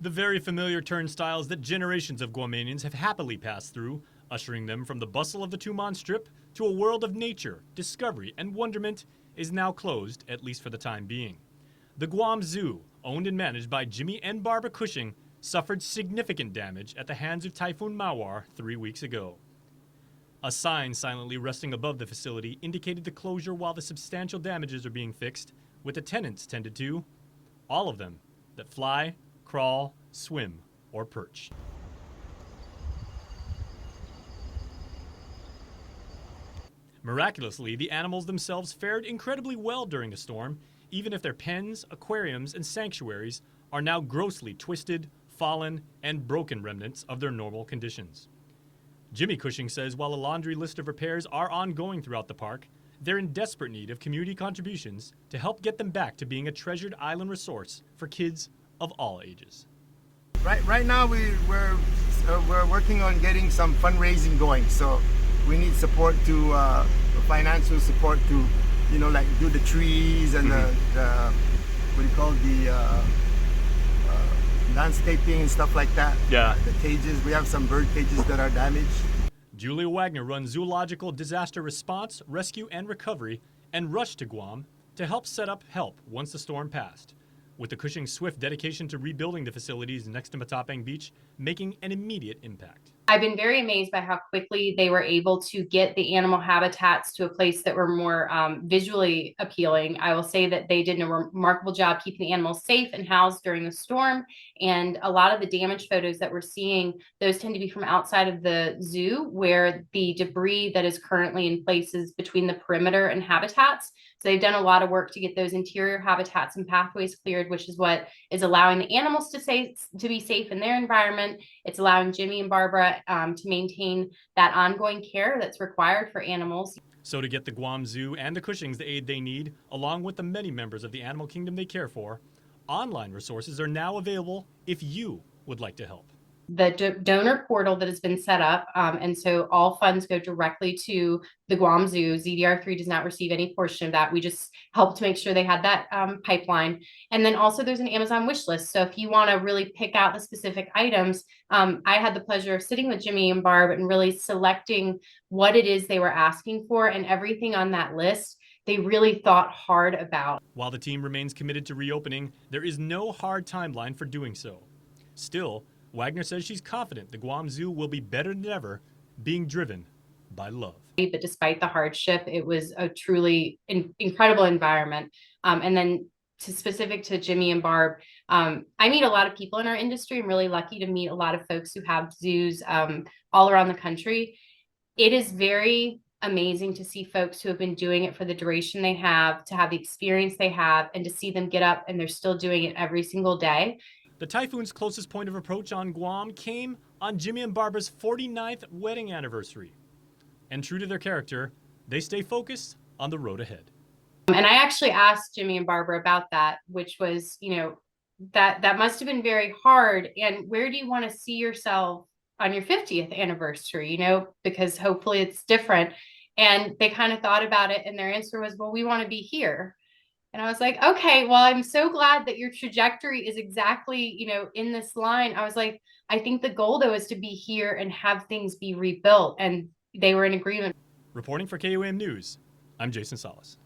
The very familiar turnstiles that generations of Guamanians have happily passed through, ushering them from the bustle of the Tumon Strip to a world of nature, discovery, and wonderment, is now closed, at least for the time being. The Guam Zoo, owned and managed by Jimmy and Barbara Cushing, suffered significant damage at the hands of Typhoon Mawar 3 weeks ago. A sign silently resting above the facility indicated the closure while the substantial damages are being fixed, with the tenants tended to, all of them, that fly, crawl, swim, or perch. Miraculously, the animals themselves fared incredibly well during the storm, even if their pens, aquariums, and sanctuaries are now grossly twisted, fallen, and broken remnants of their normal conditions. Jimmy Cushing says while a laundry list of repairs are ongoing throughout the park, they're in desperate need of community contributions to help get them back to being a treasured island resource for kids of all ages. Right now we're working on getting some fundraising going, so we need support to financial support to, like do the trees and the what do you call the landscaping and stuff like that. Yeah. The cages, we have some bird cages that are damaged. Julia Wagner runs zoological disaster response, rescue, and recovery, and rushed to Guam to help set up help once the storm passed, with the Cushing's swift dedication to rebuilding the facilities next to Matapang Beach making an immediate impact. I've been very amazed by how quickly they were able to get the animal habitats to a place that were more visually appealing. I will say that they did a remarkable job keeping the animals safe and housed during the storm. And a lot of the damage photos that we're seeing, those tend to be from outside of the zoo, where the debris that is currently in places between the perimeter and habitats. So they've done a lot of work to get those interior habitats and pathways cleared, which is what is allowing the animals to be safe in their environment. It's allowing Jimmy and Barbara to maintain that ongoing care that's required for animals. So to get the Guam Zoo and the Cushings the aid they need, along with the many members of the animal kingdom they care for, online resources are now available if you would like to help. The donor portal that has been set up, and so all funds go directly to the Guam Zoo. ZDR3 does not receive any portion of that. We just help to make sure they had that pipeline. And then also there's an Amazon wish list. So if you want to really pick out the specific items, I had the pleasure of sitting with Jimmy and Barb and really selecting what it is they were asking for, and everything on that list they really thought hard about. While the team remains committed to reopening, there is no hard timeline for doing so. Still, Wagner says she's confident the Guam Zoo will be better than ever, being driven by love. But despite the hardship, it was a truly incredible environment. And then specific to Jimmy and Barb, I meet a lot of people in our industry. I'm really lucky to meet a lot of folks who have zoos all around the country. It is very amazing to see folks who have been doing it for the duration they have, to have the experience they have, and to see them get up and they're still doing it every single day. The Typhoon's closest point of approach on Guam came on Jimmy and Barbara's 49th wedding anniversary. And true to their character, they stay focused on the road ahead. And I actually asked Jimmy and Barbara about that, which was, that must have been very hard. And where do you want to see yourself on your 50th anniversary, because hopefully it's different. And they kind of thought about it, and their answer was, well, we want to be here. And I was like, okay, well, I'm so glad that your trajectory is exactly, in this line. I was like, I think the goal, though, is to be here and have things be rebuilt. And they were in agreement. Reporting for KUAM News, I'm Jason Salas.